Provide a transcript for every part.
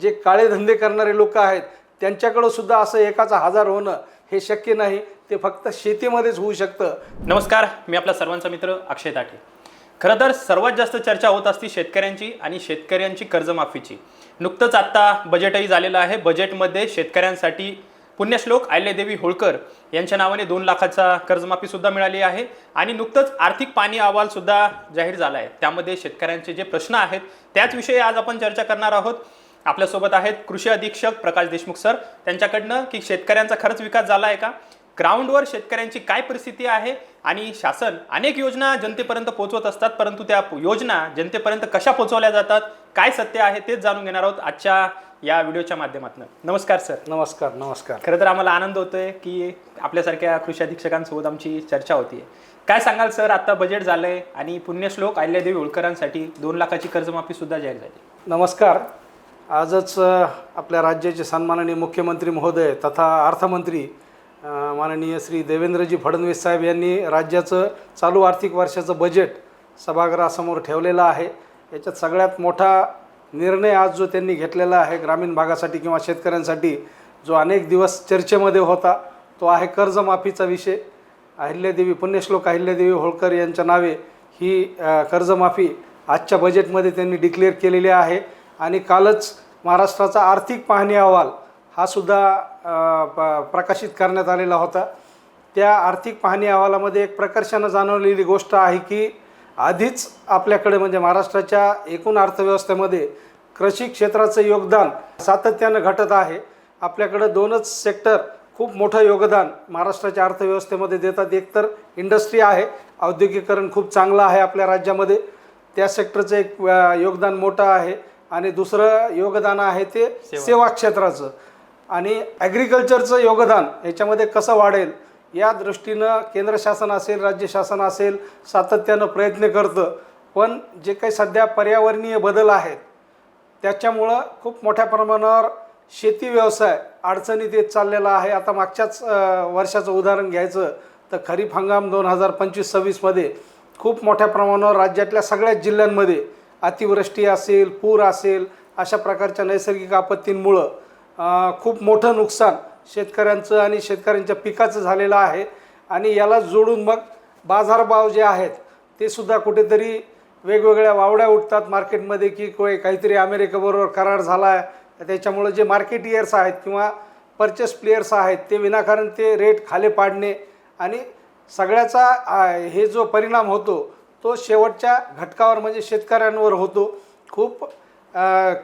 जे काळे धंदे करणारे लोक आहेत त्यांच्याकडं सुद्धा असं एकाचा हजार होणं हे शक्य नाही, ते फक्त शेतीमध्येच होऊ शकतं. नमस्कार, मी आपला सर्वांचा मित्र अक्षय ताठे. खरं तर सर्वात जास्त चर्चा होत असती शेतकऱ्यांची आणि शेतकऱ्यांची कर्जमाफीची. नुकतंच आत्ता बजेटही झालेलं आहे. बजेटमध्ये शेतकऱ्यांसाठी पुण्यश्लोक अहिल्यादेवी होळकर यांच्या नावाने 2 लाखाचा कर्जमाफीसुद्धा मिळाली आहे आणि नुकतंच आर्थिक पाहणी अहवालसुद्धा जाहीर झाला आहे. त्यामध्ये शेतकऱ्यांचे जे प्रश्न आहेत त्याच विषयी आज आपण चर्चा करणार आहोत. आपल्यासोबत आहेत कृषी अधीक्षक प्रकाश देशमुख सर. त्यांच्याकडनं की शेतकऱ्यांचा खरंच विकास झाला आहे का, ग्राउंडवर शेतकऱ्यांची काय परिस्थिती आहे आणि शासन अनेक योजना जनतेपर्यंत पोहोचवत असतात, परंतु त्या योजना जनतेपर्यंत कशा पोहोचवल्या जातात, काय सत्य आहे तेच जाणून घेणार आहोत आजच्या या व्हिडिओच्या माध्यमातून. नमस्कार सर. नमस्कार. नमस्कार. खरं तर आम्हाला आनंद होतोय की आपल्यासारख्या कृषी अधीक्षकांसोबत आमची चर्चा होतीये. काय सांगाल सर, आता बजेट झालंय आणि पुण्यश्लोक अहिल्यादेवी होळकरांसाठी 2 लाखाची कर्जमाफी सुद्धा जाहीर झाली. नमस्कार. आजच आपल्या राज्याचे सन्माननीय मुख्यमंत्री महोदय तथा अर्थमंत्री माननीय श्री देवेंद्रजी फडणवीस साहेब यांनी राज्याचं चालू आर्थिक वर्षाचं बजेट सभागृहासमोर ठेवलेलं आहे. याच्यात सगळ्यात मोठा निर्णय आज जो त्यांनी घेतलेला आहे ग्रामीण भागासाठी किंवा शेतकऱ्यांसाठी, जो अनेक दिवस चर्चेमध्ये होता, तो आहे कर्जमाफीचा विषय. अहिल्यादेवी पुण्यश्लोक अहिल्यादेवी होळकर यांच्या नावे ही कर्जमाफी आजच्या बजेटमध्ये त्यांनी डिक्लेअर केलेली आहे. आणि कालच महाराष्ट्राचा आर्थिक पाहणी अहवाल हा सुद्धा प्रकाशित करण्यात आलेला होता. त्या आर्थिक पाहणी अहवालामध्ये एक प्रकर्षानं जाणवलेली गोष्ट आहे की आधीच आपल्याकडे म्हणजे महाराष्ट्राच्या एकूण अर्थव्यवस्थेमध्ये कृषी क्षेत्राचं योगदान सातत्यानं घटत आहे. आपल्याकडे 2च सेक्टर खूप मोठं योगदान महाराष्ट्राच्या अर्थव्यवस्थेमध्ये देतात. एक तर इंडस्ट्री आहे, औद्योगिकरण खूप चांगलं आहे आपल्या राज्यामध्ये, त्या सेक्टरचं एक योगदान मोठं आहे. आणि दुसरं योगदान आहे ते सेवा क्षेत्राचं. आणि ॲग्रिकल्चरचं योगदान याच्यामध्ये कसं वाढेल या दृष्टीनं केंद्र शासन असेल, राज्य शासन असेल, सातत्यानं प्रयत्न करतं. पण जे काही सध्या पर्यावरणीय बदल आहेत त्याच्यामुळं खूप मोठ्या प्रमाणावर शेती व्यवसाय अडचणीत येत चाललेला आहे. आता मागच्याच वर्षाचं उदाहरण घ्यायचं तर खरीप हंगाम 2025-26मध्ये खूप मोठ्या प्रमाणावर राज्यातल्या सगळ्याच जिल्ह्यांमध्ये अतिवृष्टी असेल, पूर असेल, अशा प्रकारच्या नैसर्गिक आपत्तींमुळं खूप मोठं नुकसान शेतकऱ्यांचं आणि शेतकऱ्यांच्या पिकाचं झालेलं आहे. आणि याला जोडून मग बाजारभाव जे आहेत ते सुद्धा कुठेतरी वेगवेगळ्या वावड्या उठतात मार्केटमध्ये की काहीतरी अमेरिकेबरोबर करार झाला आहे, त्याच्यामुळं जे मार्केटियर्स आहेत किंवा परचेस प्लेयर्स आहेत ते विनाकारण ते रेट खाली पाडणे आणि सगळ्याचा हे जो परिणाम होतो तो शेवटच्या घटकावर म्हणजे शेतकऱ्यांवर होतो. खूप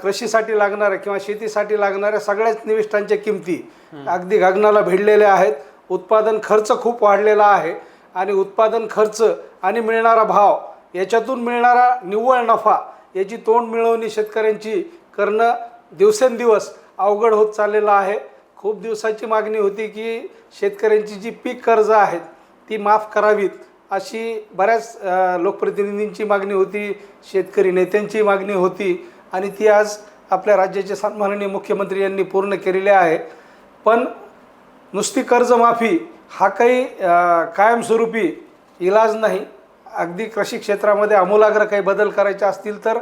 कृषीसाठी लागणाऱ्या किंवा शेतीसाठी लागणाऱ्या सगळ्याच निविष्ठांच्या किमती अगदी गगनाला भिडलेल्या आहेत. उत्पादन खर्च खूप वाढलेला आहे आणि उत्पादन खर्च आणि मिळणारा भाव याच्यातून मिळणारा निव्वळ नफा याची तोंड मिळवणी शेतकऱ्यांची करणं दिवसेंदिवस अवघड होत चाललेलं आहे. खूप दिवसाची मागणी होती की शेतकऱ्यांची जी पीक कर्ज आहेत ती माफ करावीत अशी बऱ्याच लोकप्रतिनिधींची मागणी होती, शेतकरी नेत्यांची मागणी होती आणि ती आज आपल्या राज्याचे सन्माननीय मुख्यमंत्री यांनी पूर्ण केलेली आहे. पण नुसती कर्जमाफी हा काही कायमस्वरूपी इलाज नाही. अगदी कृषी क्षेत्रामध्ये आमूलाग्र काही बदल करायचे असतील तर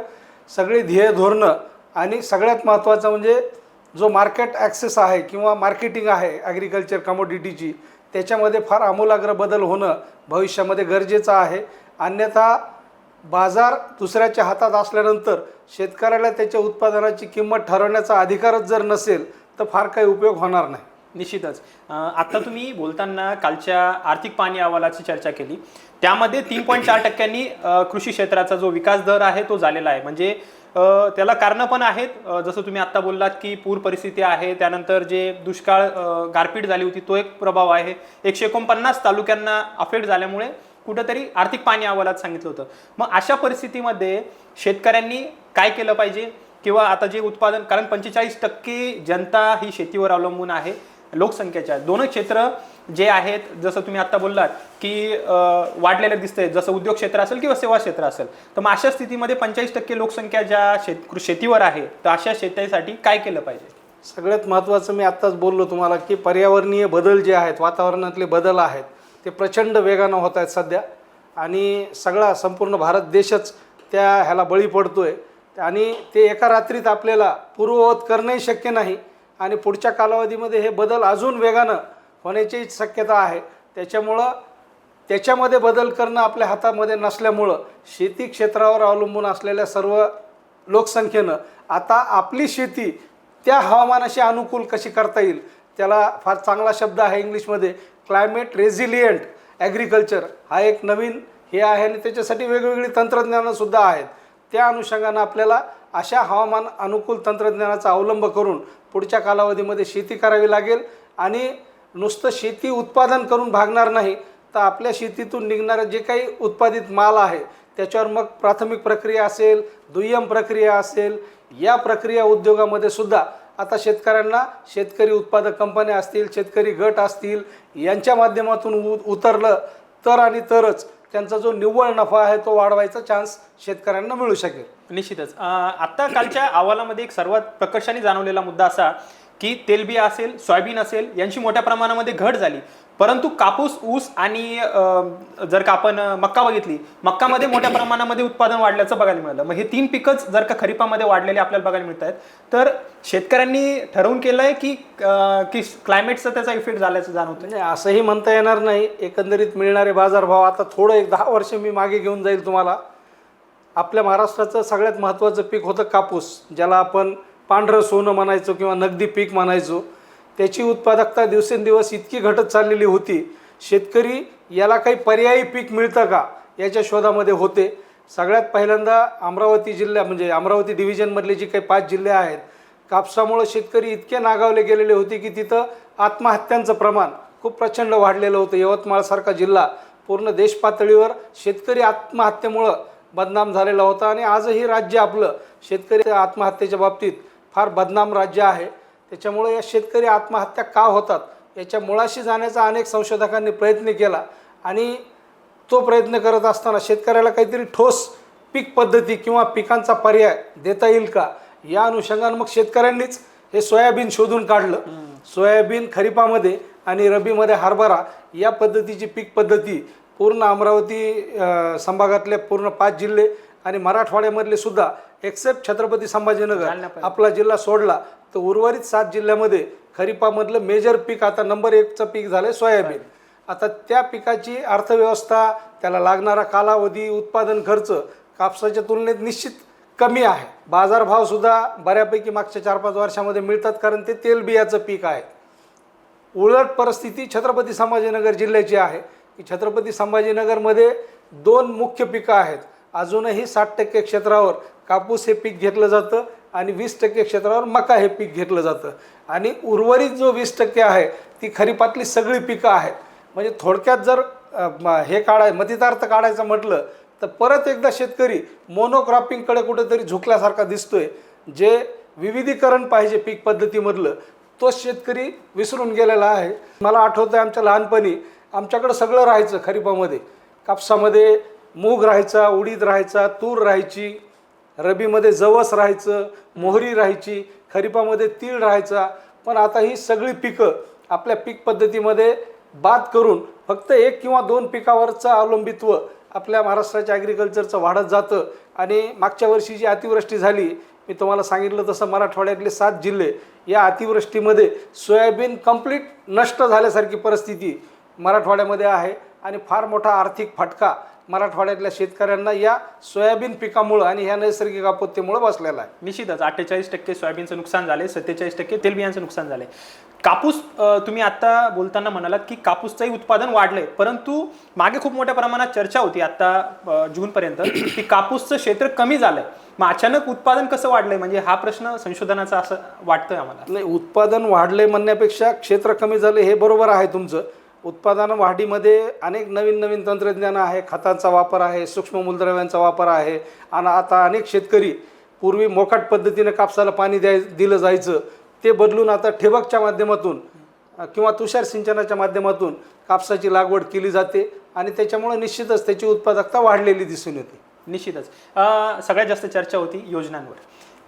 सगळी ध्येय धोरणं आणि सगळ्यात महत्त्वाचं म्हणजे जो मार्केट ॲक्सेस आहे किंवा मार्केटिंग आहे ॲग्रिकल्चर कमोडिटीची त्याच्यामध्ये फार आमूलाग्र बदल होणं भविष्यामध्ये गरजेचं आहे. अन्यथा बाजार दुसऱ्याच्या हातात असल्यानंतर शेतकऱ्याला त्याच्या उत्पादनाची किंमत ठरवण्याचा अधिकारच जर नसेल तर फार काही उपयोग होणार नाही. निश्चितच. आता तुम्ही बोलताना कालच्या आर्थिक पाहणी अहवालाची चर्चा केली, त्यामध्ये 3.4% कृषी क्षेत्राचा जो विकास दर आहे तो झालेला आहे. म्हणजे त्याला कारणं पण आहेत, जसं तुम्ही आत्ता बोललात की पूर परिस्थिती आहे, त्यानंतर जे दुष्काळ गारपीट झाली होती तो एक प्रभाव आहे, 149 तालुक्यांना अफेक्ट झाल्यामुळे कुठंतरी आर्थिक पाहणी अहवालात सांगितलं होतं. मग अशा परिस्थितीमध्ये शेतकऱ्यांनी काय केलं पाहिजे किंवा आता जे उत्पादन, कारण 45% जनता ही शेतीवर अवलंबून आहे लोकसंख्येच्या. 2 क्षेत्र जे आहेत जसं तुम्ही आत्ता बोललात की वाढलेलं दिसतंय, जसं उद्योग क्षेत्र असेल किंवा सेवा क्षेत्र असेल. तर मग अशा स्थितीमध्ये 45% लोकसंख्या ज्या शेतीवर आहे तर अशा शेतीसाठी काय केलं पाहिजे? सगळ्यात महत्त्वाचं मी आत्ताच बोललो तुम्हाला की पर्यावरणीय बदल जे आहेत, वातावरणातले बदल आहेत ते प्रचंड वेगानं होत आहेत सध्या आणि संपूर्ण भारत देशच त्या ह्याला बळी पडतो आहे. आणि ते एका रात्रीत आपल्याला पूर्ववत करणंही शक्य नाही आणि पुढच्या कालावधीमध्ये हे बदल अजून वेगानं होण्याची शक्यता आहे. त्याच्यामध्ये बदल करणं आपल्या हातामध्ये नसल्यामुळं शेती क्षेत्रावर अवलंबून असलेल्या सर्व लोकसंख्येनं आता आपली शेती त्या हवामानाशी अनुकूल कशी करता येईल, त्याला फार चांगला शब्द आहे इंग्लिशमध्ये क्लायमेट रेझिलियंट ॲग्रिकल्चर, हा एक नवीन हे आहे आणि त्याच्यासाठी वेगवेगळी तंत्रज्ञानंसुद्धा आहेत. त्या अनुषंगानं आपल्याला अशा हवामान अनुकूल तंत्रज्ञानाचा अवलंब करून पुढच्या कालावधीमध्ये शेती करावी लागेल आणि नुसतं शेती उत्पादन करून भागणार नाही, तर आपल्या शेतीतून निघणारं जे काही उत्पादित माल आहे त्याच्यावर मग प्राथमिक प्रक्रिया असेल, दुय्यम प्रक्रिया असेल, या प्रक्रिया उद्योगामध्ये सुद्धा आता शेतकऱ्यांना शेतकरी उत्पादक कंपन्या असतील, शेतकरी गट असतील, यांच्या माध्यमातून उतरलं तर आणि तरच त्यांचा जो निव्वळ नफा आहे तो वाढवायचा चान्स शेतकऱ्यांना मिळू शकेल. निश्चितच. आता कालच्या अहवालामध्ये एक सर्वात प्रकर्षाने जाणवलेला मुद्दा असा की तेलबिया असेल, सोयाबीन असेल यांची मोठ्या प्रमाणामध्ये घट झाली, परंतु कापूस, ऊस आणि जर का आपण मक्का बघितली, मक्कामध्ये मोठ्या प्रमाणामध्ये उत्पादन वाढल्याचं बघायला मिळालं. मग हे 3 पिकच जर का खरीपामध्ये वाढलेले आपल्याला बघायला मिळत आहेत, तर शेतकऱ्यांनी ठरवून केलं आहे की क्लायमेटचा त्याचा इफेक्ट झाल्याचं जाणवतं. म्हणजे असंही म्हणता येणार नाही. एकंदरीत मिळणारे बाजारभाव आता थोडं एक 10 वर्ष मी मागे घेऊन जाईल तुम्हाला. आपल्या महाराष्ट्राचं सगळ्यात महत्त्वाचं पीक होतं कापूस, ज्याला आपण पांढरं सोनं म्हणायचो किंवा नगदी पीक म्हणायचो. त्याची उत्पादकता दिवसेंदिवस इतकी घटत चाललेली होती, शेतकरी याला काही पर्यायी पीक मिळतं का याच्या शोधामध्ये होते. सगळ्यात पहिल्यांदा अमरावती जिल्हा म्हणजे अमरावती डिव्हिजनमधले जे काही 5 जिल्हे आहेत, कापसामुळं शेतकरी इतके नागावले गेलेले होते की तिथं आत्महत्यांचं प्रमाण खूप प्रचंड वाढलेलं होतं. यवतमाळसारखा जिल्हा पूर्ण देश पातळीवर शेतकरी आत्महत्येमुळं बदनाम झालेला होता आणि आजही राज्य आपलं शेतकरी आत्महत्येच्या बाबतीत फार बदनाम राज्य आहे. त्याच्यामुळे या शेतकरी आत्महत्या का होतात याच्या मुळाशी जाण्याचा अनेक संशोधकांनी प्रयत्न केला आणि तो प्रयत्न करत असताना शेतकऱ्याला काहीतरी ठोस पीक पद्धती किंवा पिकांचा पर्याय देता येईल का या अनुषंगानं मग शेतकऱ्यांनीच हे सोयाबीन शोधून काढलं. सोयाबीन खरीपामध्ये आणि रब्बीमध्ये हरभरा या पद्धतीची पीक पद्धती पूर्ण अमरावती संभागातले पूर्ण 5 जिल्हे आणि मराठवाड्यामधले सुद्धा एक्सेप्ट छत्रपती संभाजीनगर आपला जिल्हा सोडला तर उर्वरित 7 जिल्ह्यामध्ये खरीपामधलं मेजर पीक आता नंबर 1चं पीक झालं सोयाबीन. आता त्या पिकाची अर्थव्यवस्था, त्याला लागणारा कालावधी, उत्पादन खर्च कापसाच्या तुलनेत निश्चित कमी आहे. बाजारभावसुद्धा बऱ्यापैकी मागच्या 4-5 वर्षामध्ये मिळतात कारण ते तेलबियाचं पीक आहे. उलट परिस्थिती छत्रपती संभाजीनगर जिल्ह्याची आहे की छत्रपती संभाजीनगरमध्ये 2 मुख्य पिकं आहेत. अजूनही 60% क्षेत्रावर कापूस हे पीक घेतलं जातं आणि 20% क्षेत्रावर मका हे पीक घेतलं जातं आणि उर्वरित जो 20% आहे ती खरीपातली सगळी पिकं आहेत. म्हणजे थोडक्यात जर हे मतितार्थ काढायचं म्हटलं तर परत एकदा शेतकरी मोनोक्रॉपिंगकडे कुठेतरी झुकल्यासारखा दिसतोय. जे विविधीकरण पाहिजे पीक पद्धतीमधलं तोच शेतकरी विसरून गेलेला आहे. मला आठवतं आमच्या लहानपणी आमच्याकडं सगळं राहायचं खरीपामध्ये. कापसामध्ये मूग राहायचा, उडीद राहायचा, तूर राहायची, रब्बीमध्ये जवस राहायचं, मोहरी राहायची, खरीपामध्ये तीळ राहायचा. पण आता ही सगळी पिकं आपल्या पीक पद्धतीमध्ये बाद करून फक्त 1 किंवा 2 पिकावरचं अवलंबित्व आपल्या महाराष्ट्राच्या ॲग्रिकल्चरचं वाढत जातं. आणि मागच्या वर्षी जी अतिवृष्टी झाली, मी तुम्हाला सांगितलं तसं मराठवाड्यातले 7 जिल्हे या अतिवृष्टीमध्ये सोयाबीन कंप्लीट नष्ट झाल्यासारखी परिस्थिती मराठवाड्यामध्ये आहे आणि फार मोठा आर्थिक फटका मराठवाड्यातल्या शेतकऱ्यांना या सोयाबीन पिकामुळं आणि ह्या नैसर्गिक आपत्तीमुळं बसलेला आहे. निश्चितच 48% सोयाबीनचं नुकसान झाले, 47% तेलबियांचं नुकसान झाले. कापूस तुम्ही आता बोलताना म्हणालात की कापूसचंही उत्पादन वाढलंय, परंतु मागे खूप मोठ्या प्रमाणात चर्चा होती आता जूनपर्यंत की कापूसचं क्षेत्र कमी झालंय. मग अचानक उत्पादन कसं वाढलंय, म्हणजे हा प्रश्न संशोधनाचा असं वाटतंय आम्हाला. नाही, उत्पादन वाढले म्हणण्यापेक्षा क्षेत्र कमी झाले हे बरोबर आहे तुमचं. उत्पादन वाढीमध्ये अनेक नवीन तंत्रज्ञान आहे, खतांचा वापर आहे, सूक्ष्म मूलद्रव्यांचा वापर आहे आणि आता अनेक शेतकरी पूर्वी मोकाट पद्धतीने कापसाला पाणी दिलं जायचं ते बदलून आता ठिबकच्या माध्यमातून किंवा तुषार सिंचनाच्या माध्यमातून कापसाची लागवड केली जाते आणि त्याच्यामुळे निश्चितच त्याची उत्पादकता वाढलेली दिसून येते. निश्चितच. सगळ्यात जास्त चर्चा होती योजनांवर.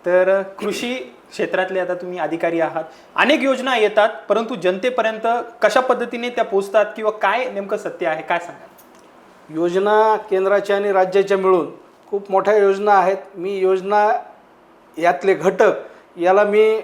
तर कृषी क्षेत्रातले आता तुम्ही अधिकारी आहात, अनेक योजना येतात, परंतु जनतेपर्यंत कशा पद्धतीने त्या पोहोचतात किंवा काय नेमकं सत्य आहे, काय सांगाल? योजना केंद्राच्या आणि राज्याच्या मिळून खूप मोठ्या योजना आहेत. मी योजना यातले घटक याला मी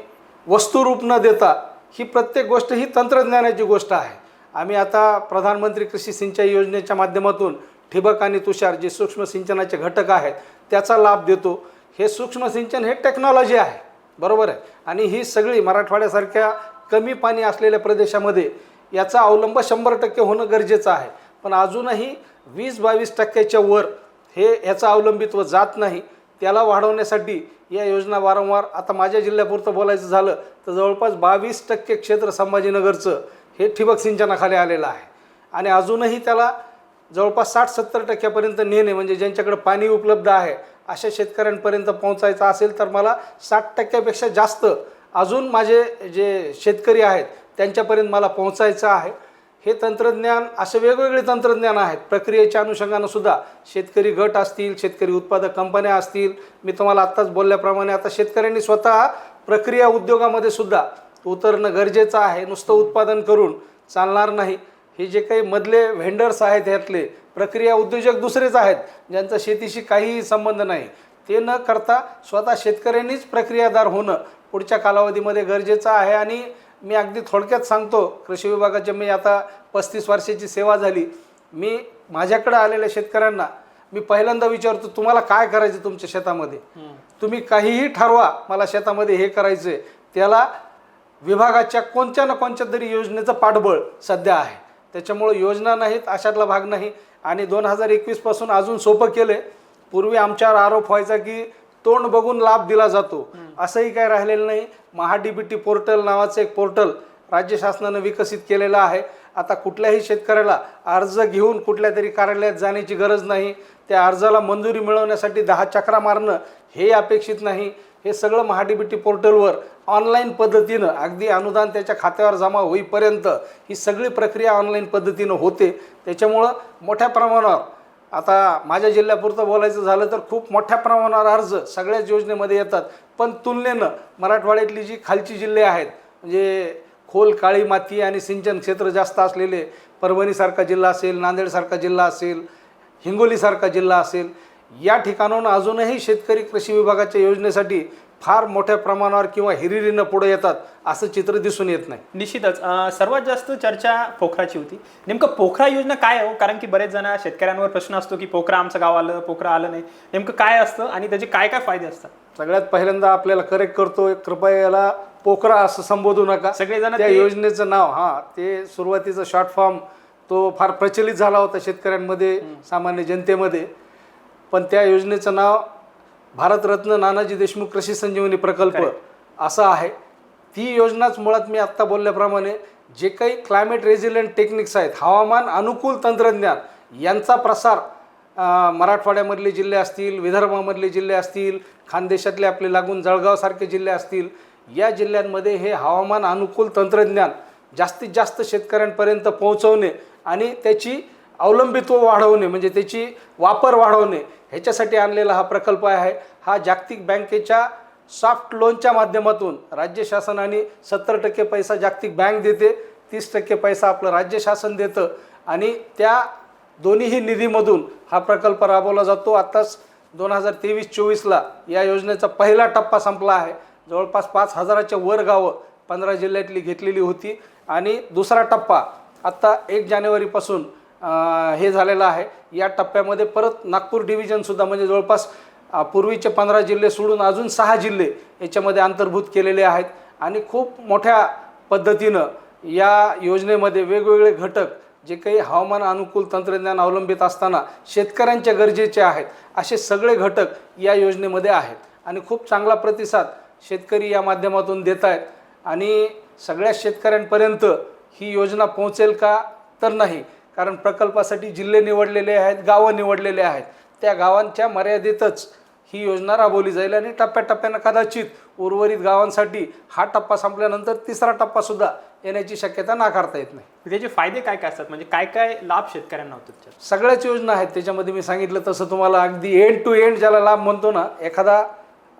वस्तुरूप न देता ही प्रत्येक गोष्ट ही तंत्रज्ञानाची गोष्ट आहे. आम्ही आता प्रधानमंत्री कृषी सिंचाई योजनेच्या माध्यमातून ठिबक आणि तुषार जे सूक्ष्म सिंचनाचे घटक आहेत त्याचा लाभ देतो. हे सूक्ष्म सिंचन हे टेक्नॉलॉजी आहे, बरोबर आहे. आणि ही सगळी मराठवाड्यासारख्या कमी पाणी असलेल्या प्रदेशामध्ये याचा अवलंब 100% होणं गरजेचं आहे. पण अजूनही 20-22% वर हे याचं अवलंबित्व जात नाही. त्याला वाढवण्यासाठी या योजना वारंवार, आता माझ्या जिल्ह्यापुरतं बोलायचं झालं तर जवळपास 22% क्षेत्र संभाजीनगरचं हे ठिबक सिंचनाखाली आलेलं आहे. आणि अजूनही त्याला जवळपास 60-70% नेणे, म्हणजे ज्यांच्याकडे पाणी उपलब्ध आहे अशा शेतकऱ्यांपर्यंत पोहोचायचं असेल तर मला 60%पेक्षा जास्त अजून माझे जे शेतकरी आहेत त्यांच्यापर्यंत मला पोहोचायचं आहे. हे तंत्रज्ञान, असे वेगवेगळे तंत्रज्ञान आहेत. प्रक्रियेच्या अनुषंगानं सुद्धा शेतकरी गट असतील, शेतकरी उत्पादक कंपन्या असतील, मी तुम्हाला आत्ताच बोलल्याप्रमाणे आता शेतकऱ्यांनी स्वतः प्रक्रिया उद्योगामध्ये सुद्धा उतरणं गरजेचं आहे. नुसतं उत्पादन करून चालणार नाही. हे जे काही मधले व्हेंडर्स आहेत यातले प्रक्रिया उद्योजक दुसरेच आहेत ज्यांचा शेतीशी काहीही संबंध नाही. ते न करता स्वतः शेतकऱ्यांनीच प्रक्रियादार होणं पुढच्या कालावधीमध्ये गरजेचं आहे. आणि मी अगदी थोडक्यात सांगतो, कृषी विभागाची मी आता 35 वर्षाची सेवा झाली. मी माझ्याकडे आलेल्या शेतकऱ्यांना मी पहिल्यांदा विचारतो, तुम्हाला काय करायचं तुमच्या शेतामध्ये? तुम्ही काहीही ठरवा, मला शेतामध्ये हे करायचं आहे. त्याला विभागाच्या कोणत्या ना कोणत्या तरी योजनेचं पाठबळ सध्या आहे. त्याच्यामुळं योजना नाहीत अशातला भाग नाही. आणि 2021 पासून अजून सोपं केले. पूर्वी आमच्यावर आरोप व्हायचा की तोंड बघून लाभ दिला जातो, असंही काय राहिलेलं नाही. महाडीबीटी पोर्टल नावाचं एक पोर्टल राज्य शासनानं विकसित केलेलं आहे. आता कुठल्याही शेतकऱ्याला अर्ज घेऊन कुठल्या तरी कार्यालयात जाण्याची गरज नाही. त्या अर्जाला मंजुरी मिळवण्यासाठी 10 चक्रा मारणं हे अपेक्षित नाही. हे सगळं महाडीबीटी पोर्टलवर ऑनलाईन पद्धतीनं, अगदी अनुदान त्याच्या खात्यावर जमा होईपर्यंत ही सगळी प्रक्रिया ऑनलाईन पद्धतीनं होते. त्याच्यामुळं मोठ्या प्रमाणावर, आता माझ्या जिल्ह्यापुरतं बोलायचं झालं तर खूप मोठ्या प्रमाणावर अर्ज सगळ्याच योजनेमध्ये येतात. पण तुलनेनं मराठवाड्यातली जी खालची जिल्हे आहेत, म्हणजे खोल काळी माती आणि सिंचन क्षेत्र जास्त असलेले, परभणीसारखा जिल्हा असेल, नांदेडसारखा जिल्हा असेल, हिंगोलीसारखा जिल्हा असेल, या ठिकाणाहून अजूनही शेतकरी कृषी विभागाच्या योजनेसाठी फार मोठ्या प्रमाणावर किंवा हिरिरीनं पुढे येतात असं चित्र दिसून येत नाही. निश्चितच सर्वात जास्त चर्चा पोखराची होती. नेमकं पोखरा योजना काय हो? कारण की बरेच जण शेतकऱ्यांवर प्रश्न असतो की पोखरा आमचं गाव आलं, पोखरा आलं नाही. नेमकं काय असतं आणि त्याचे काय काय फायदे असतात? सगळ्यात पहिल्यांदा आपल्याला करेक्ट करतो, कृपया याला पोखरा असं संबोधू नका. सगळेजण त्या योजनेचं नाव, ते सुरुवातीचा शॉर्ट फॉर्म तो फार प्रचलित झाला होता शेतकऱ्यांमध्ये, सामान्य जनतेमध्ये. पण त्या योजनेचं नाव भारतरत्न नानाजी देशमुख कृषी संजीवनी प्रकल्प असं आहे. ती योजनाच मुळात मी आत्ता बोलल्याप्रमाणे जे काही क्लायमेट रेझिलियंट टेक्निक्स आहेत, हवामान अनुकूल तंत्रज्ञान, यांचा प्रसार मराठवाड्यामधले जिल्हे असतील, विदर्भामधले जिल्हे असतील, खानदेशातले आपले लागून जळगावसारखे जिल्हे असतील, या जिल्ह्यांमध्ये हे हवामान अनुकूल तंत्रज्ञान जास्तीत जास्त शेतकऱ्यांपर्यंत पोहोचवणे आणि त्याची अवलंबित्व वाढवणे, म्हणजे त्याची वापर वाढवणे, ह्याच्यासाठी आणलेला हा प्रकल्प आहे. हा जागतिक बँकेच्या सॉफ्ट लोनच्या माध्यमातून राज्य शासनाने 70% पैसा जागतिक बँक देते, 30% पैसा आपलं राज्य शासन देतं. आणि त्या दोन्हीही निधीमधून हा प्रकल्प राबवला जातो. आत्ताच 2023-24ला या योजनेचा पहिला टप्पा संपला आहे. जवळपास 5,000च्या वर गावं 15 जिल्ह्यातली घेतलेली होती. आणि दुसरा टप्पा आत्ता 1 जानेवारीपासून हे झालेलं आहे. या टप्प्यामध्ये परत नागपूर डिव्हिजनसुद्धा, म्हणजे जवळपास पूर्वीचे 15 जिल्हे सोडून अजून 6 जिल्हे याच्यामध्ये अंतर्भूत केलेले आहेत. आणि खूप मोठ्या पद्धतीनं या योजनेमध्ये वेगवेगळे घटक जे काही हवामान अनुकूल तंत्रज्ञान अवलंबित असताना शेतकऱ्यांच्या गरजेचे आहेत असे सगळे घटक या योजनेमध्ये आहेत. आणि खूप चांगला प्रतिसाद शेतकरी या माध्यमातून देत आहेत. आणि सगळ्या शेतकऱ्यांपर्यंत ही योजना पोहोचेल का तर नाही, कारण प्रकल्पासाठी जिल्हे निवडलेले आहेत, गावं निवडलेले आहेत. त्या गावांच्या मर्यादेतच ही योजना राबवली जाईल. आणि टप्प्याटप्प्यानं कदाचित उर्वरित गावांसाठी हा टप्पा संपल्यानंतर तिसरा टप्पासुद्धा येण्याची शक्यता नाकारता येत नाही. त्याचे फायदे काय काय असतात, म्हणजे काय काय लाभ शेतकऱ्यांना होतात? सगळ्याच योजना आहेत त्याच्यामध्ये. मी सांगितलं तसं तुम्हाला अगदी एंड टू एंड ज्याला लाभ म्हणतो ना, एखादा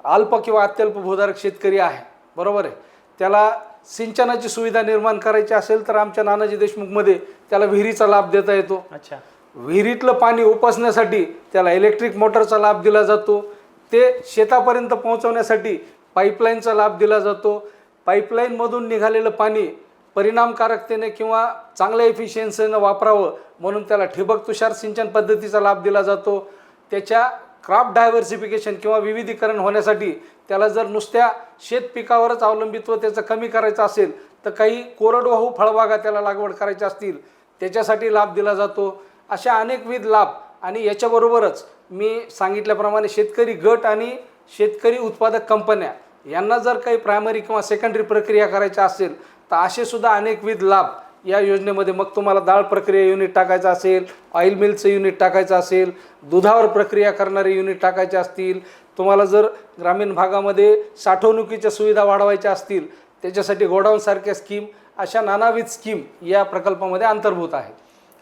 अल्प किंवा अत्यल्प भूधारक शेतकरी आहे, बरोबर आहे, त्याला सिंचनाची सुविधा निर्माण करायची असेल तर आमच्या नानाजी देशमुखमध्ये त्याला विहिरीचा लाभ देता येतो. अच्छा. विहिरीतलं पाणी उपसण्यासाठी त्याला इलेक्ट्रिक मोटरचा लाभ दिला जातो. ते शेतापर्यंत पोहोचवण्यासाठी पाईपलाईनचा लाभ दिला जातो. पाईपलाईनमधून निघालेलं पाणी परिणामकारकतेने किंवा चांगल्या एफिशियन्सीनं वापरावं म्हणून त्याला ठिबक तुषार सिंचन पद्धतीचा लाभ दिला जातो. त्याच्या क्रॉप डायव्हर्सिफिकेशन किंवा विविधीकरण होण्यासाठी त्याला जर नुसत्या शेत पिकावरच अवलंबित्व त्याचं कमी करायचं असेल तर काही कोरडवाहू फळबागा त्याला लागवड करायच्या असतील त्याच्यासाठी लाभ दिला जातो. अशा अनेकविध लाभ आणि याच्याबरोबरच मी सांगितल्याप्रमाणे शेतकरी गट आणि शेतकरी उत्पादक कंपन्या यांना जर काही प्रायमरी किंवा सेकंडरी प्रक्रिया करायच्या असेल तर असे सुद्धा अनेकविध लाभ या योजनेमध्ये. मग तुम्हाला डाळ प्रक्रिया युनिट टाकायचं असेल, ऑइल मिलचं युनिट टाकायचं असेल, दुधावर प्रक्रिया करणारे युनिट टाकायचे असतील, तुम्हाला जर ग्रामीण भागामध्ये साठवणुकीच्या सुविधा वाढवायच्या असतील त्याच्यासाठी गोडाऊनसारख्या स्कीम, अशा नानाविध स्कीम या प्रकल्पामध्ये अंतर्भूत आहेत.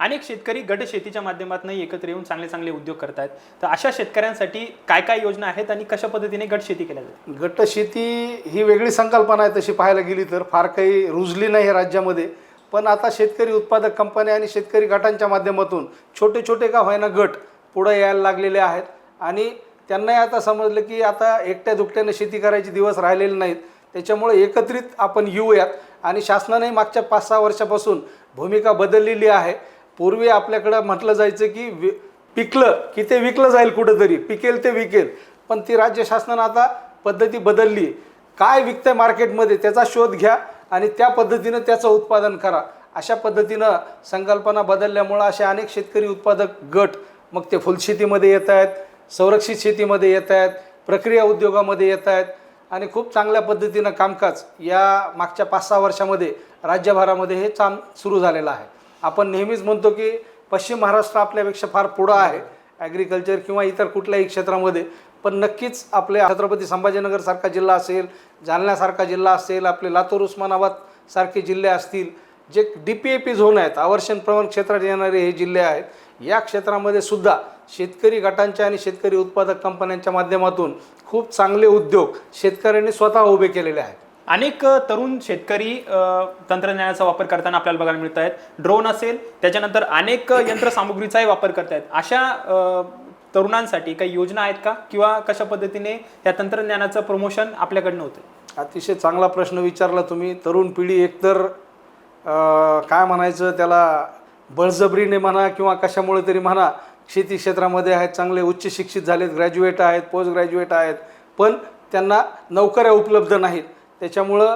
अनेक शेतकरी गट शेतीच्या माध्यमातून एकत्र येऊन चांगले चांगले उद्योग करतात. तर अशा शेतकऱ्यांसाठी काय काय योजना आहेत आणि कशा पद्धतीने गट शेती केल्या जाते? गट शेती ही वेगळी संकल्पना आहे, तशी पाहायला गेली तर फार काही रुजली नाही आहे राज्यामध्ये. पण आता शेतकरी उत्पादक कंपन्या आणि शेतकरी गटांच्या माध्यमातून छोटे छोटे का होईना गट पुढे यायला लागलेले आहेत आणि त्यांनाही आता समजलं की आता एकट्या दुकट्याने शेती करायचे दिवस राहिलेले नाहीत. त्याच्यामुळे एकत्रित आपण येऊयात आणि शासनाने मागच्या 5-6 वर्षापासून भूमिका बदललेली आहे. पूर्वी आपल्याकडं म्हटलं जायचं की पिकलं की ते विकलं जाईल कुठंतरी, पिकेल ते विकेल. पण ती राज्य शासनानं आता पद्धती बदलली. काय विकतंय मार्केटमध्ये त्याचा शोध घ्या आणि त्या पद्धतीनं त्याचं उत्पादन करा. अशा पद्धतीनं संकल्पना बदलल्यामुळं असे अनेक शेतकरी उत्पादक गट मग ते फुलशेतीमध्ये येत आहेत, संरक्षित शेतीमध्ये येत आहेत, प्रक्रिया उद्योगामध्ये येत आहेत आणि खूप चांगल्या पद्धतीनं कामकाज या मागच्या 5-6 वर्षामध्ये राज्यभरामध्ये हे सुरू झालेलं आहे. आपण नेहमीच म्हणतो की पश्चिम महाराष्ट्र आपल्यापेक्षा फार पुढं आहे ॲग्रिकल्चर किंवा इतर कुठल्याही क्षेत्रामध्ये. पण नक्कीच आपल्या छत्रपती संभाजीनगरसारखा जिल्हा असेल, जालन्यासारखा जिल्हा असेल, आपले लातूर उस्मानाबाद सारखे जिल्हे असतील, जे DPAP झोन आहेत, आवर्षण प्रवण क्षेत्रात येणारे हे जिल्हे आहेत, या क्षेत्रामध्ये सुद्धा शेतकरी गटांच्या आणि शेतकरी उत्पादक कंपन्यांच्या माध्यमातून खूप चांगले उद्योग शेतकऱ्यांनी स्वतः उभे केलेले आहेत. अनेक तरुण शेतकरी तंत्रज्ञानाचा वापर करताना आपल्याला बघायला मिळत आहेत. ड्रोन असेल, त्याच्यानंतर अनेक यंत्रसामुग्रीचाही वापर करत आहेत. अशा तरुणांसाठी काही योजना आहेत का किंवा कशा पद्धतीने या तंत्रज्ञानाचं प्रमोशन आपल्याकडनं होतं? अतिशय चांगला प्रश्न विचारला तुम्ही. तरुण पिढी एकतर काय म्हणायचं त्याला, बळजबरीने म्हणा किंवा कशामुळे तरी म्हणा, शेती क्षेत्रामध्ये आहेत, चांगले उच्च शिक्षित झालेत, ग्रॅज्युएट आहेत, पोस्ट ग्रॅज्युएट आहेत, पण त्यांना नोकऱ्या उपलब्ध नाहीत. त्याच्यामुळं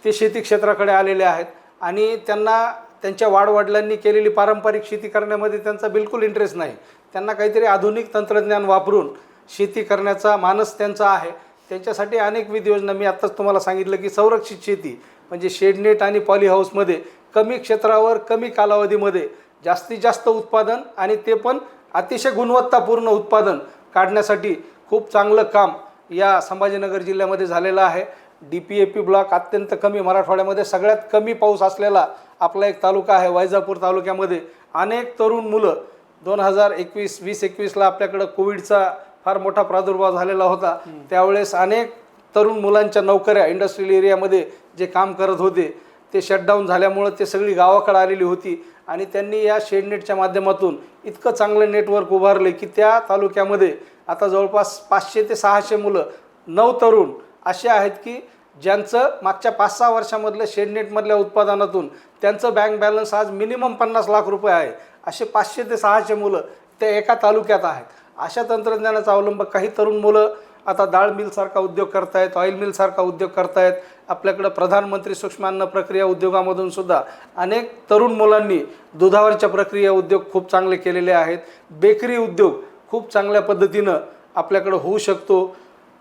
ते शेती क्षेत्राकडे आलेले आहेत आणि त्यांना त्यांच्या वाडवडिलांनी केलेली पारंपरिक शेती करण्यामध्ये त्यांचा बिलकुल इंटरेस्ट नाही. त्यांना काहीतरी आधुनिक तंत्रज्ञान वापरून शेती करण्याचा मानस त्यांचा आहे. त्यांच्यासाठी अनेकविध योजना मी आत्ताच तुम्हाला सांगितलं की संरक्षित शेती म्हणजे शेडनेट आणि पॉली हाऊसमध्ये कमी क्षेत्रावर कमी कालावधीमध्ये जास्तीत जास्त उत्पादन आणि ते पण अतिशय गुणवत्तापूर्ण उत्पादन काढण्यासाठी खूप चांगलं काम या संभाजीनगर जिल्ह्यामध्ये झालेलं आहे. DPAP ब्लॉक अत्यंत कमी, मराठवाड्यामध्ये सगळ्यात कमी पाऊस असलेला आपला एक तालुका आहे. वैजापूर तालुक्यामध्ये अनेक तरुण मुलं 2021 आपल्याकडं कोविडचा फार मोठा प्रादुर्भाव झालेला होता. त्यावेळेस अनेक तरुण मुलांच्या नोकऱ्या इंडस्ट्रियल एरियामध्ये जे काम करत होते ते शटडाऊन झाल्यामुळं ते सगळी गावाकडे आलेली होती आणि त्यांनी या शेडनेटच्या माध्यमातून इतकं चांगलं नेटवर्क उभारले की त्या तालुक्यामध्ये आता जवळपास 500 ते 600 मुलं, 9 तरुण असे आहेत की ज्यांचं मागच्या 5-6 वर्षामधल्या शेडनेटमधल्या उत्पादनातून त्यांचं बँक बॅलन्स आज मिनिमम 50 लाख रुपये आहे. असे 500 ते 600 मुलं ते एका तालुक्यात आहेत. अशा तंत्रज्ञानाचा अवलंब काही तरुण मुलं आता डाळ मिलसारखा उद्योग करतायत, ऑइल मिलसारखा उद्योग करतायत. आपल्याकडं प्रधानमंत्री सूक्ष्म अन्न प्रक्रिया उद्योगामधून सुद्धा अनेक तरुण मुलांनी दुधावरच्या प्रक्रिया उद्योग खूप चांगले केलेले आहेत. बेकरी उद्योग खूप चांगल्या पद्धतीनं आपल्याकडं होऊ शकतो.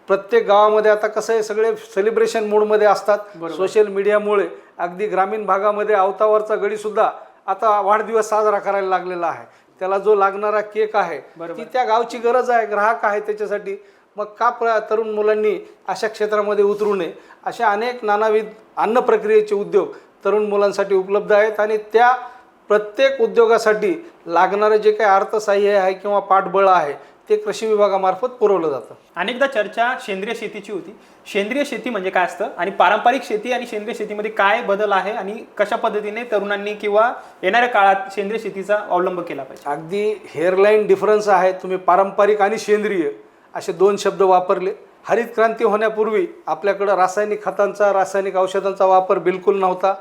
प्रत्येक गावामध्ये आता कसं आहे, सगळे सेलिब्रेशन मूडमध्ये असतात. सोशल मीडियामुळे अगदी ग्रामीण भागामध्ये अवतावरचा गडीसुद्धा आता वाढदिवस साजरा करायला लागलेला आहे. त्याला जो लागणारा केक आहे ती त्या गावची गरज आहे, ग्राहक आहे त्याच्यासाठी. मग का तरुण मुलांनी अशा क्षेत्रामध्ये उतरू नये? अशा अनेक नानाविध अन्न प्रक्रियेचे उद्योग तरुण मुलांसाठी उपलब्ध आहेत आणि त्या प्रत्येक उद्योगासाठी लागणारे जे काही अर्थसहाय्य आहे किंवा पाठबळ आहे ते कृषी विभागामार्फत पुरवलं जातं. अनेकदा चर्चा सेंद्रिय शेतीची होती. सेंद्रिय शेती म्हणजे काय असतं आणि पारंपरिक शेती आणि सेंद्रिय शेतीमध्ये काय बदल आहे आणि कशा पद्धतीने तरुणांनी किंवा येणाऱ्या काळात सेंद्रिय शेतीचा अवलंब केला पाहिजे? अगदी हेअरलाईन डिफरन्स आहे. तुम्ही पारंपरिक आणि सेंद्रिय असे 2 शब्द वापरले. हरित क्रांती होण्यापूर्वी आपल्याकडं रासायनिक खतांचा, रासायनिक औषधांचा वापर बिलकुल नव्हता.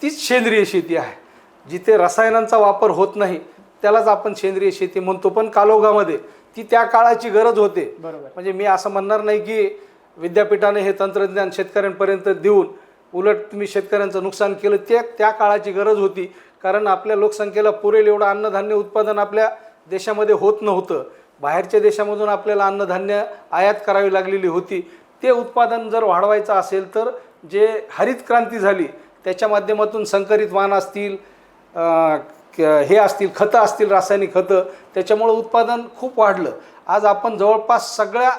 तीच सेंद्रिय शेती आहे. जिथे रसायनांचा वापर होत नाही त्यालाच आपण सेंद्रिय शेती म्हणतो. पण कालोगामध्ये ती त्या काळाची गरज होते. बरोबर. म्हणजे मी असं म्हणणार नाही की विद्यापीठाने हे तंत्रज्ञान शेतकऱ्यांपर्यंत देऊन उलट तुम्ही शेतकऱ्यांचं नुकसान केलं. ते त्या काळाची गरज होती. कारण आपल्या लोकसंख्येला पुरेल एवढं अन्नधान्य उत्पादन आपल्या देशामध्ये होत नव्हतं. बाहेरच्या देशामधून आपल्याला अन्नधान्य आयात करावी लागलेली होती. ते उत्पादन जर वाढवायचं असेल तर जे हरित क्रांती झाली त्याच्या माध्यमातून संकरित वाण असतील, हे असतील, खतं असतील, रासायनिक खतं, त्याच्यामुळं उत्पादन खूप वाढलं. आज आपण जवळपास सगळ्या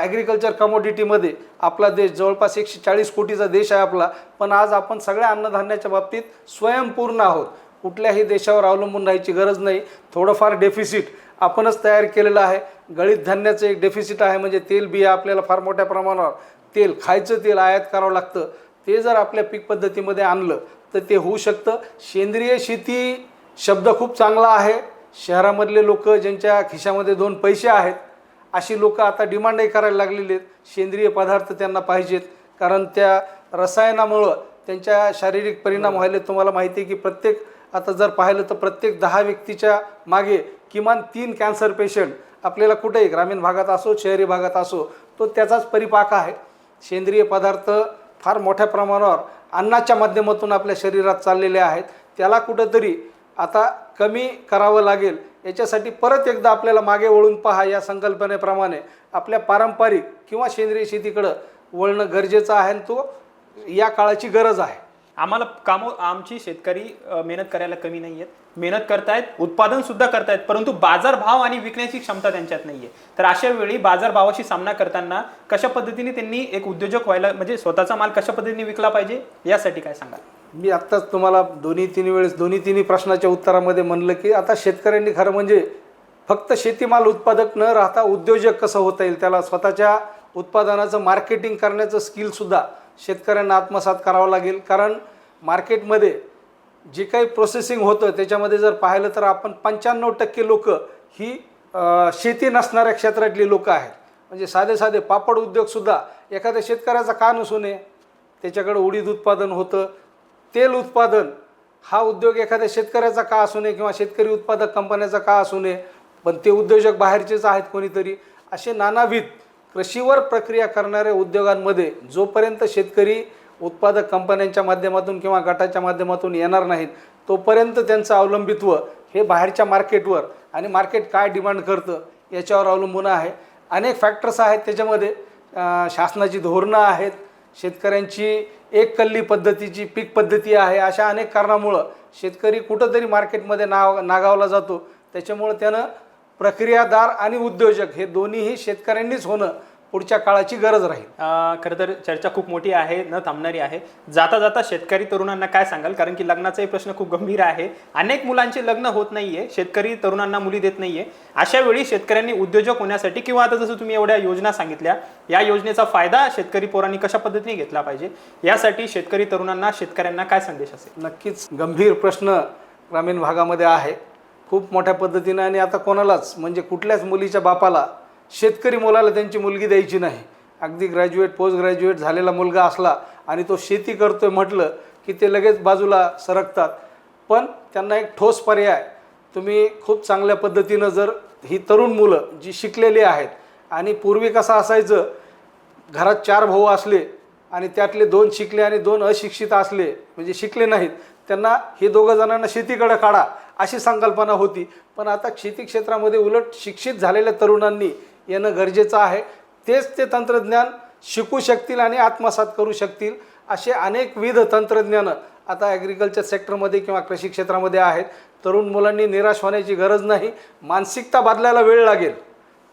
ॲग्रिकल्चर कमोडिटीमध्ये आपला देश जवळपास 140 कोटीचा देश आहे आपला. पण आज आपण सगळ्या अन्नधान्याच्या बाबतीत स्वयंपूर्ण आहोत. कुठल्याही देशावर अवलंबून राहायची गरज नाही. थोडंफार डेफिसिट आपणच तयार केलेलं आहे. गळीत धान्याचं एक डेफिसिट आहे. म्हणजे तेल बिया आपल्याला फार मोठ्या प्रमाणावर तेल, खायचं तेल आयात करावं लागतं. ते जर आपल्या पीक पद्धतीमध्ये आणलं तर ते होऊ शकतं. सेंद्रिय शेती शब्द खूप चांगला आहे. शहरामधले लोक ज्यांच्या खिशामध्ये 2 पैसे आहेत अशी लोक आता डिमांडही करायला लागलेली आहेत. सेंद्रिय पदार्थ त्यांना पाहिजेत. कारण त्या रसायनामुळं त्यांच्या शारीरिक परिणाम व्हायले. तुम्हाला माहिती आहे की प्रत्येक, आता जर पाहिलं तर प्रत्येक 10 व्यक्तीच्या मागे किमान 3 कॅन्सर पेशंट आपल्याला कुठेही, ग्रामीण भागात असो शहरी भागात असो, तो त्याचाच परिपाक आहे. सेंद्रिय पदार्थ फार मोठ्या प्रमाणावर अन्नाच्या माध्यमातून आपल्या शरीरात चाललेले आहेत. त्याला कुठंतरी आता कमी करावं लागेल. याच्यासाठी परत एकदा आपल्याला मागे वळून पहा. या संकल्पनेप्रमाणे आपल्या पारंपरिक किंवा सेंद्रिय शेतीकडं वळणं गरजेचं आहे. आणि तो या काळाची गरज आहे. आम्हाला आमची शेतकरी मेहनत करायला कमी नाही आहेत, मेहनत करतायत, उत्पादन सुद्धा करतायत, परंतु बाजारभाव आणि विकण्याची क्षमता त्यांच्यात नाही आहे. तर अशा वेळी बाजारभावाशी सामना करताना कशा पद्धतीने त्यांनी एक उद्योजक व्हायला, म्हणजे स्वतःचा माल कशा पद्धतीने विकला पाहिजे यासाठी काय सांगाल? मी आत्ताच तुम्हाला दोन्ही तिन्ही प्रश्नाच्या उत्तरामध्ये म्हणलं की आता शेतकऱ्यांनी खरं म्हणजे फक्त शेतीमाल उत्पादक न राहता उद्योजक कसं होता येईल, त्याला स्वतःच्या उत्पादनाचं मार्केटिंग करण्याचं स्किलसुद्धा शेतकऱ्यांना आत्मसात करावं लागेल. कारण मार्केटमध्ये जे काही प्रोसेसिंग होतं त्याच्यामध्ये जर पाहिलं तर आपण 95% लोक ही शेती नसणाऱ्या क्षेत्रातली लोक आहेत. म्हणजे साधे पापड उद्योगसुद्धा एखाद्या शेतकऱ्याचा का नसू नये, त्याच्याकडं उडीद उत्पादन होतं, तेल उत्पादन हा उद्योग एखाद्या शेतकऱ्याचा का असू नये किंवा शेतकरी उत्पादक कंपन्याचा का असू नये, पण ते उद्योजक बाहेरचेच आहेत कोणीतरी. असे नानाविध कृषीवर प्रक्रिया करणाऱ्या उद्योगांमध्ये जोपर्यंत शेतकरी उत्पादक कंपन्यांच्या माध्यमातून किंवा गटाच्या माध्यमातून येणार नाहीत तोपर्यंत त्यांचं अवलंबित्व हे बाहेरच्या मार्केटवर, आणि मार्केट काय डिमांड करतं याच्यावर अवलंबून आहे. अनेक फॅक्टर्स आहेत त्याच्यामध्ये. शासनाची धोरणं आहेत, शेतकऱ्यांची एक कल्ली पद्धतीची पीक पद्धती आहे. अशा अनेक कारणामुळं शेतकरी कुठंतरी मार्केटमध्ये नागावला जातो. त्याच्यामुळं त्यानं प्रक्रियादार आणि उद्योजक हे दोन्हीही शेतकऱ्यांनीच होणं पुढच्या काळाची गरज राहील. खरं तर चर्चा खूप मोठी आहे, न थांबणारी आहे. जाता जाता शेतकरी तरुणांना काय सांगाल? कारण की लग्नाचाही प्रश्न खूप गंभीर आहे. अनेक मुलांचे लग्न होत नाहीये, शेतकरी तरुणांना मुली देत नाहीये. अशा वेळी शेतकऱ्यांनी उद्योजक होण्यासाठी किंवा आता जसं तुम्ही एवढ्या योजना सांगितल्या, या योजनेचा फायदा शेतकरी पोरांनी कशा पद्धतीने घेतला पाहिजे, यासाठी शेतकरी तरुणांना, शेतकऱ्यांना काय संदेश असेल? नक्कीच गंभीर प्रश्न ग्रामीण भागामध्ये आहे खूप मोठ्या पद्धतीनं. आणि आता कोणालाच, म्हणजे कुठल्याच मुलीच्या बापाला शेतकरी मुलाला त्यांची मुलगी द्यायची नाही. अगदी ग्रॅज्युएट, पोस्ट ग्रॅज्युएट झालेला मुलगा असला आणि तो शेती करतोय म्हटलं की ते लगेच बाजूला सरकतात. पण त्यांना एक ठोस पर्याय तुम्ही खूप चांगल्या पद्धतीनं, जर ही तरुण मुलं जी शिकलेली आहेत, आणि पूर्वी कसं असायचं, घरात 4 भाऊ असले आणि त्यातले 2 शिकले आणि 2 अशिक्षित असले, म्हणजे शिकले नाहीत, त्यांना हे 2 जणांना शेतीकडे काढा अशी संकल्पना होती. पण आता शेती क्षेत्रामध्ये उलट शिक्षित झालेल्या तरुणांनी येणं गरजेचं आहे. तेच ते तंत्रज्ञान शिकू शकतील आणि आत्मसात करू शकतील. असे अनेकविध तंत्रज्ञानं आता ॲग्रिकल्चर सेक्टरमध्ये किंवा कृषी क्षेत्रामध्ये आहेत. तरुण मुलांनी निराश होण्याची गरज नाही. मानसिकता बदलायला वेळ लागेल.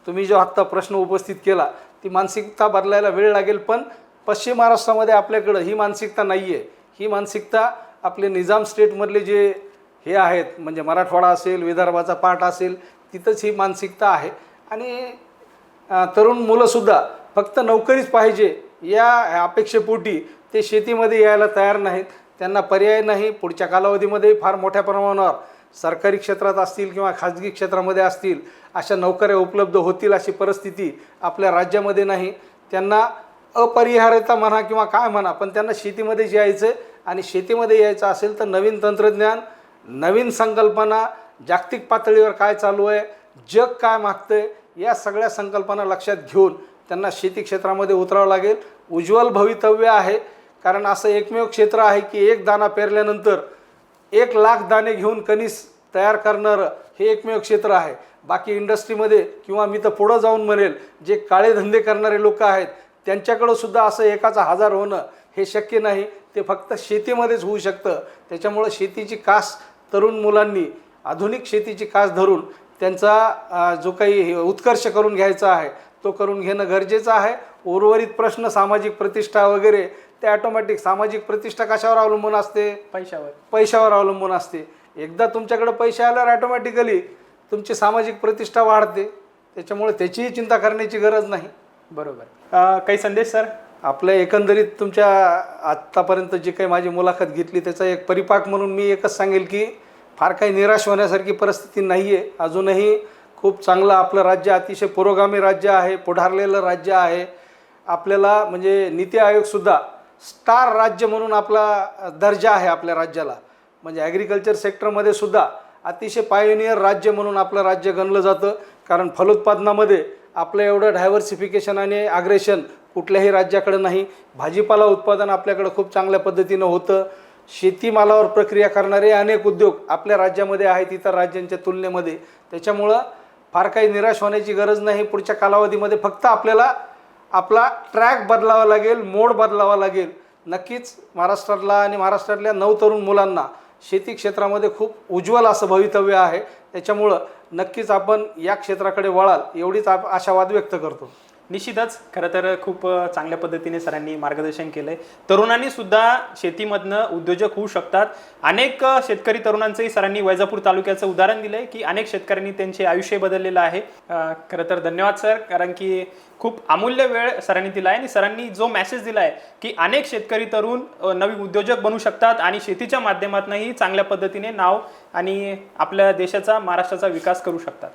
तुम्ही जो आत्ता प्रश्न उपस्थित केला, ती मानसिकता बदलायला वेळ लागेल. पण पश्चिम महाराष्ट्रामध्ये आपल्याकडं ही मानसिकता नाही आहे. ही मानसिकता आपले निजाम स्टेटमधले जे हे आहेत, म्हणजे मराठवाडा असेल, विदर्भाचा पार्ट असेल, तिथंच ही मानसिकता आहे. आणि तरुण मुलंसुद्धा फक्त नोकरीच पाहिजे या अपेक्षेपोटी ते शेतीमध्ये यायला तयार नाहीत. त्यांना पर्याय नाही. पुढच्या कालावधीमध्ये फार मोठ्या प्रमाणावर सरकारी क्षेत्रात असतील किंवा खाजगी क्षेत्रामध्ये असतील अशा नोकऱ्या उपलब्ध होतील अशी परिस्थिती आपल्या राज्यामध्ये नाही. त्यांना अपरिहार्यता म्हणा किंवा काय म्हणा, पण त्यांना शेतीमध्येच यायचं आहे. आणि शेतीमध्ये यायचं असेल तर नवीन तंत्रज्ञान, नवीन संकल्पना, जागतिक पातळीवर काय चालू आहे, जग काय मागतंय, या सगळ्या संकल्पना लक्षात घेऊन त्यांना शेती क्षेत्रामध्ये उतरावं लागेल. उज्ज्वल भवितव्य आहे, कारण असं एकमेव क्षेत्र आहे की एक दाणा पेरल्यानंतर 1,00,000 दाणे घेऊन कणीस तयार करणारं हे एकमेव क्षेत्र आहे. बाकी इंडस्ट्रीमध्ये किंवा मी तर पुढं जाऊन म्हणेल जे काळे धंदे करणारे लोक आहेत त्यांच्याकडं सुद्धा असं एकाचा 1000 होणं हे शक्य नाही. ते फक्त शेतीमध्येच होऊ शकतं. त्याच्यामुळं शेतीची कास तरुण मुलांनी आधुनिक शेतीची कास धरून त्यांचा जो काही उत्कर्ष करून घ्यायचा आहे तो करून घेणं गरजेचं आहे. उर्वरित प्रश्न सामाजिक प्रतिष्ठा वगैरे ते ऑटोमॅटिक, सामाजिक प्रतिष्ठा कशावर अवलंबून असते? पैशावर अवलंबून असते. एकदा तुमच्याकडे पैसे आल्यावर ऑटोमॅटिकली तुमची सामाजिक प्रतिष्ठा वाढते. त्याच्यामुळे त्याचीही चिंता करण्याची गरज नाही. बरोबर. काही संदेश सर? आपल्या एकंदरीत तुमच्या आत्तापर्यंत जी काही माझी मुलाखत घेतली त्याचा एक परिपाक म्हणून मी एकच सांगेल की फार काही निराश होण्यासारखी परिस्थिती नाही आहे. अजूनही खूप चांगलं आपलं राज्य, अतिशय पुरोगामी राज्य आहे, पुढारलेलं राज्य आहे. आपल्याला म्हणजे नीती आयोगसुद्धा स्टार राज्य म्हणून आपला दर्जा आहे आपल्या राज्याला. म्हणजे ॲग्रिकल्चर सेक्टरमध्ये सुद्धा अतिशय पायोनियर राज्य म्हणून आपलं राज्य गणलं जातं. कारण फलोत्पादनामध्ये आपलं एवढं डायव्हर्सिफिकेशन आणि ॲग्रेशन कुठल्याही राज्याकडे नाही. भाजीपाला उत्पादन आपल्याकडं खूप चांगल्या पद्धतीनं होतं. शेतीमालावर प्रक्रिया करणारे अनेक उद्योग आपल्या राज्यामध्ये आहेत इतर राज्यांच्या तुलनेमध्ये. त्याच्यामुळं फार काही निराश होण्याची गरज नाही. पुढच्या कालावधीमध्ये फक्त आपल्याला आपला ट्रॅक बदलावा लागेल, मोड बदलावा लागेल. नक्कीच महाराष्ट्रातला आणि महाराष्ट्रातल्या नवतरुण मुलांना शेती क्षेत्रामध्ये खूप उज्ज्वल असं भवितव्य आहे. त्याच्यामुळं नक्कीच आपण या क्षेत्राकडे वळाल एवढीच आशावाद व्यक्त करतो. निश्चितच. खरं तर खूप चांगल्या पद्धतीने सरांनी मार्गदर्शन केलं आहे. तरुणांनी सुद्धा शेतीमधनं उद्योजक होऊ शकतात. अनेक शेतकरी तरुणांचंही सरांनी वैजापूर तालुक्याचं उदाहरण दिलं आहे की अनेक शेतकऱ्यांनी त्यांचे आयुष्य बदललेलं आहे. खरं तर धन्यवाद सर, कारण की खूप अमूल्य वेळ सरांनी दिला आहे आणि सरांनी जो मेसेज दिला आहे की अनेक शेतकरी तरुण नवीन उद्योजक बनू शकतात आणि शेतीच्या माध्यमातूनही चांगल्या पद्धतीने नाव आणि आपल्या देशाचा, महाराष्ट्राचा विकास करू शकतात.